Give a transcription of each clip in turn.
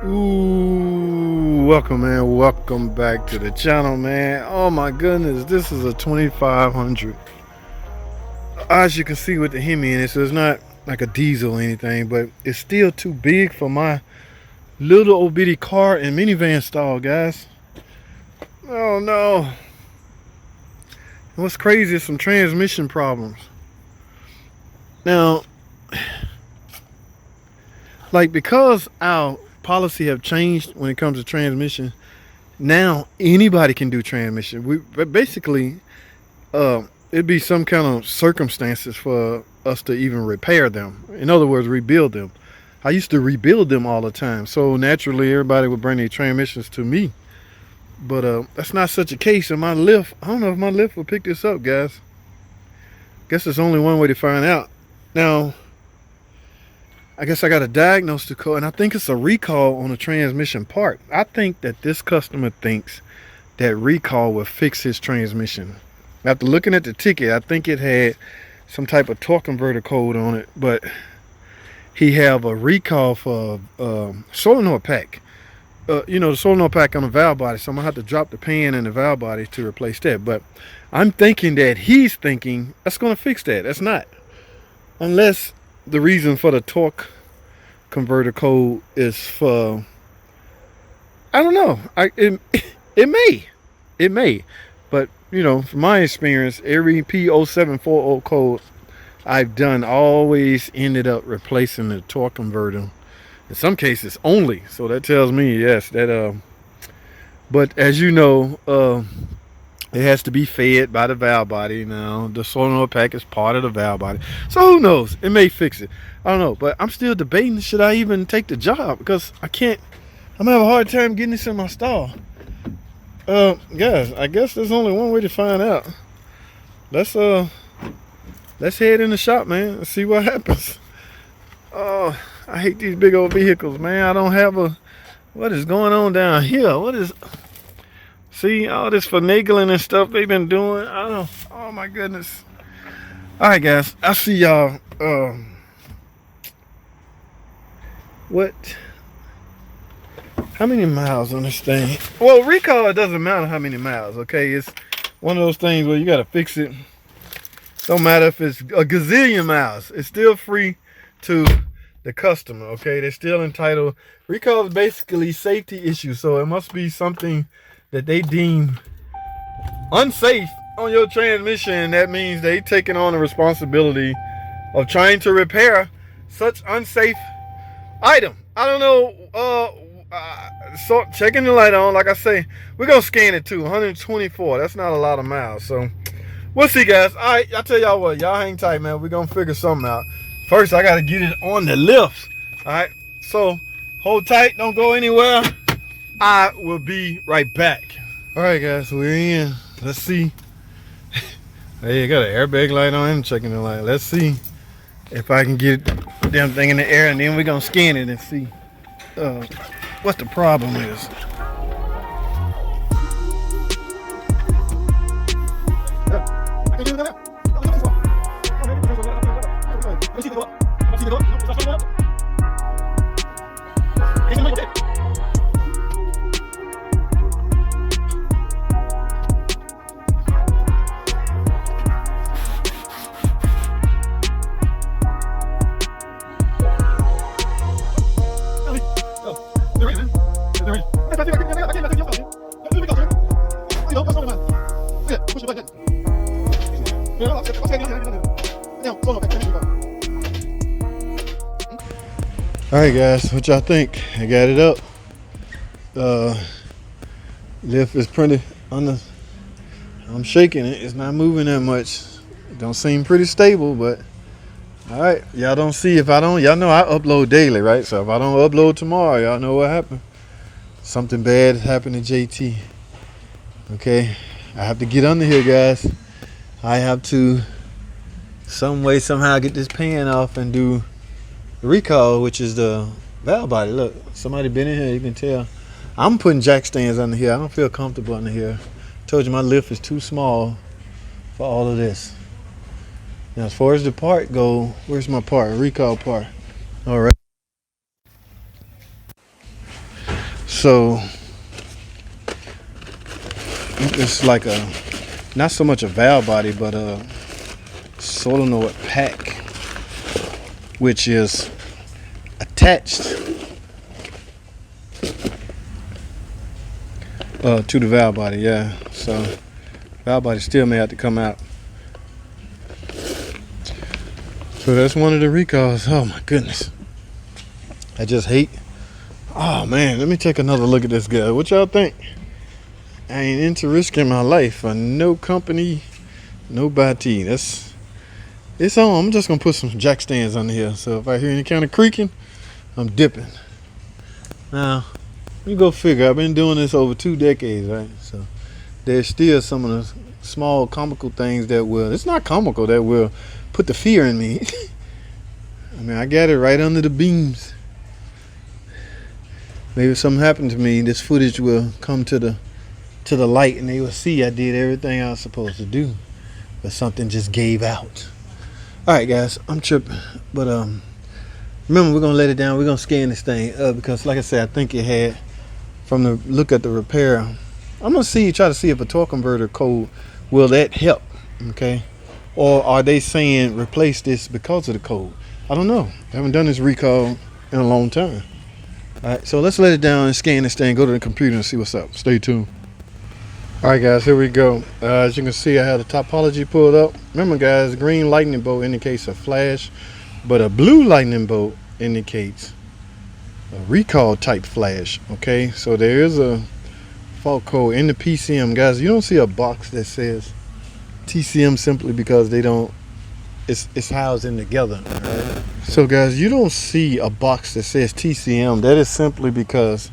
Ooh, welcome, man. Welcome back to the channel, man. Oh my goodness, this is a 2500. As you can see with the Hemi in it, so it's not like a diesel or anything, but it's still too big for my little old bitty car and minivan stall, guys. Oh no. What's crazy is some transmission problems. Now, like because our policy have changed when it comes to transmission, now anybody can do transmission. But basically, it'd be some kind of circumstances for us to even repair them. In other words, rebuild them. I used to rebuild them all the time, so naturally everybody would bring their transmissions to me. But that's not such a case. And my lift, I don't know if my lift will pick this up, guys. Guess there's only one way to find out. Now, I guess I got a diagnostic code, and I think it's a recall on the transmission part. I think that this customer thinks that recall will fix his transmission. After looking at the ticket, I think it had some type of torque converter code on it, but he have a recall for solenoid pack. The solenoid pack on the valve body, so I'm gonna have to drop the pan in the valve body to replace that. But I'm thinking that he's thinking that's gonna fix that. That's not, unless the reason for the torque converter code is for, I don't know. It may, but from my experience, every P0740 code I've done always ended up replacing the torque converter. In some cases only. So that tells me yes that but as you know, it has to be fed by the valve body. Now the solenoid pack is part of the valve body, so who knows, it may fix it. I don't know, but I'm still debating, should I even take the job, because I'm gonna have a hard time getting this in my stall. Guys, I guess there's only one way to find out. Let's head in the shop, man, and see what happens. I hate these big old vehicles, man. I don't have a, what is going on down here? See all this finagling and stuff they've been doing? I don't, oh my goodness. All right, guys, I'll see y'all. How many miles on this thing? Well, recall, it doesn't matter how many miles, okay? It's one of those things where you gotta fix it. Don't matter if it's a gazillion miles. It's still free to the customer, okay? They're still entitled. Recall is basically safety issue, so it must be something that they deem unsafe on your transmission. That means they taking on the responsibility of trying to repair such unsafe item. I don't know. So checking the light on, like I say, we're gonna scan it too. 124. That's not a lot of miles, so we'll see, guys. All right, I tell y'all what, y'all hang tight, man. We're gonna figure something out. First, I gotta get it on the lift. All right, so hold tight, don't go anywhere. I will be right back. All right, guys, we're in. Let's see. Hey, you got an airbag light on. I'm checking the light. Let's see if I can get the damn thing in the air, and then we're gonna scan it and see what the problem is. Alright, guys, what y'all think? I got it up. Lift is pretty I'm shaking it. It's not moving that much. It don't seem pretty stable, but alright. Y'all don't see if I don't, y'all know I upload daily, right? So if I don't upload tomorrow, y'all know what happened. Something bad happened to JT. Okay, I have to get under here, guys. I have to some way, somehow get this pan off and do the recall, which is the valve body. Look, somebody been in here, you can tell. I'm putting jack stands under here. I don't feel comfortable under here. Told you my lift is too small for all of this. Now, as far as the part go, where's my part? Recall part. All right. So it's like a, not so much a valve body, but a solenoid pack, which is attached to the valve body. Yeah, so valve body still may have to come out. So that's one of the recalls. Oh my goodness, I just hate. Oh man, let me take another look at this guy. What y'all think? I ain't into risking my life for no company, nobody. It's on. I'm just gonna put some jack stands under here, so if I hear any kind of creaking, I'm dipping. Now, you go figure. I've been doing this over 2 decades, right? So there's still some of the small comical things that will. It's not comical, that will put the fear in me. I mean, I got it right under the beams. Maybe if something happened to me, this footage will come to the light, and they will see I did everything I was supposed to do, but something just gave out. All right, guys, I'm tripping, but remember, we're gonna let it down. We're gonna scan this thing because, like I said, I think it had, from the look at the repair, I'm gonna try to see if a torque converter code will that help. Okay, or are they saying replace this because of the code? I don't know. I haven't done this recall in a long time. All right, so let's let it down and scan this thing. Go to the computer and see what's up. Stay tuned. All right, guys, here we go. As you can see, I have the topology pulled up. Remember, guys, green lightning bolt indicates a flash, but a blue lightning bolt indicates a recall type flash. Okay, so there is a fault code in the PCM, guys. You don't see a box that says TCM simply because they don't. It's housed in together. Right? So, guys, you don't see a box that says TCM. That is simply because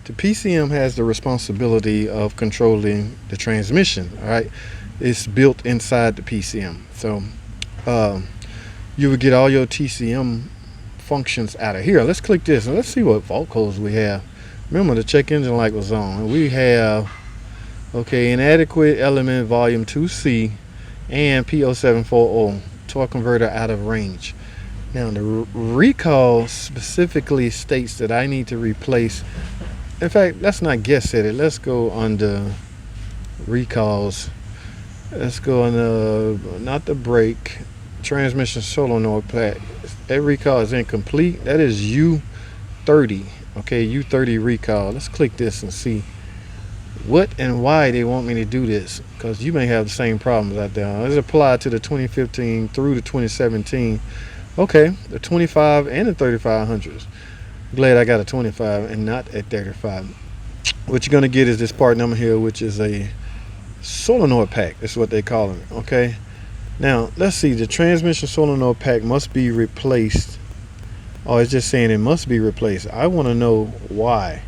the PCM has the responsibility of controlling the transmission. All right, it's built inside the PCM, so you would get all your TCM functions out of here. Let's click this and let's see what fault codes we have. Remember, the check engine light was on. We have, okay, inadequate element volume 2C and P0740 torque converter out of range. Now the recall specifically states that I need to replace. In fact, let's not guess at it. Let's go under recalls. Let's go under, not the brake, transmission solenoid pack. That recall is incomplete. That is U30. Okay, U30 recall. Let's click this and see what and why they want me to do this, because you may have the same problems out there. Let's apply to the 2015 through the 2017. Okay, the 25 and the 3500s. Glad I got a 25 and not a 35. What you're going to get is this part number here, which is a solenoid pack. That's what they call it. Okay, now let's see. The transmission solenoid pack must be replaced. Oh, it's just saying it must be replaced. I want to know why.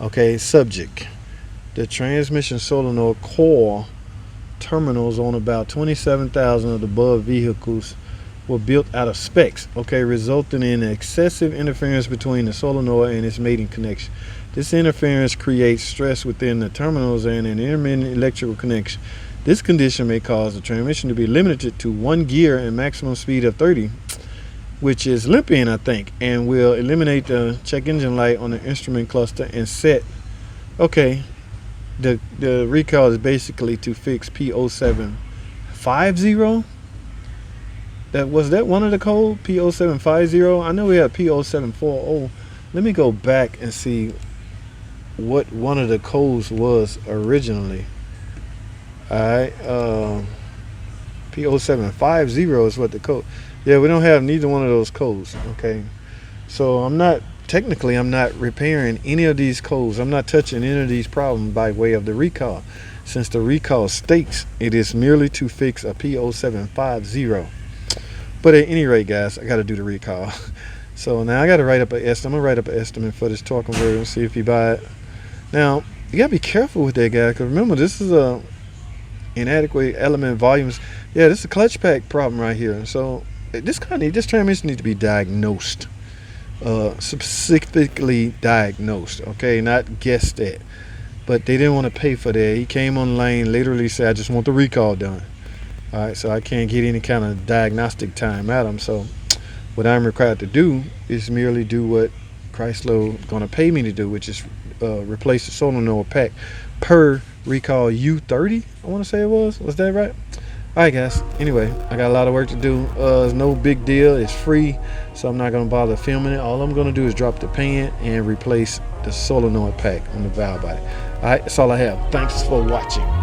Okay, subject. The transmission solenoid core terminals on about 27,000 of the above vehicles were built out of specs, okay, resulting in excessive interference between the solenoid and its mating connection. This interference creates stress within the terminals and an intermittent electrical connection. This condition may cause the transmission to be limited to 1 gear and maximum speed of 30, which is limping, I think, and will eliminate the check engine light on the instrument cluster and set. Okay, the recall is basically to fix P0750. That was that one of the code, P0750. I know we had P0740. Let me go back and see what one of the codes was originally. Alright, P0750 is what the code. Yeah, we don't have neither one of those codes. Okay, so I'm not repairing any of these codes. I'm not touching any of these problems by way of the recall, since the recall states it is merely to fix a P0750. But at any rate, guys, I got to do the recall. So now I got to write up an estimate. I'm going to write up an estimate for this torque converter and see if you buy it. Now, you got to be careful with that, guy, because remember, this is a inadequate element volumes. Yeah, this is a clutch pack problem right here. So this transmission needs to be diagnosed. Specifically diagnosed, okay, not guessed at. But they didn't want to pay for that. He came on the lane, literally said, I just want the recall done. All right, so I can't get any kind of diagnostic time at him. So what I'm required to do is merely do what Chrysler going to pay me to do, which is replace the solenoid pack per recall U30. I want to say it was that right? All right, guys. Anyway, I got a lot of work to do. It's no big deal. It's free, so I'm not going to bother filming it. All I'm going to do is drop the pan and replace the solenoid pack on the valve body. All right, that's all I have. Thanks for watching.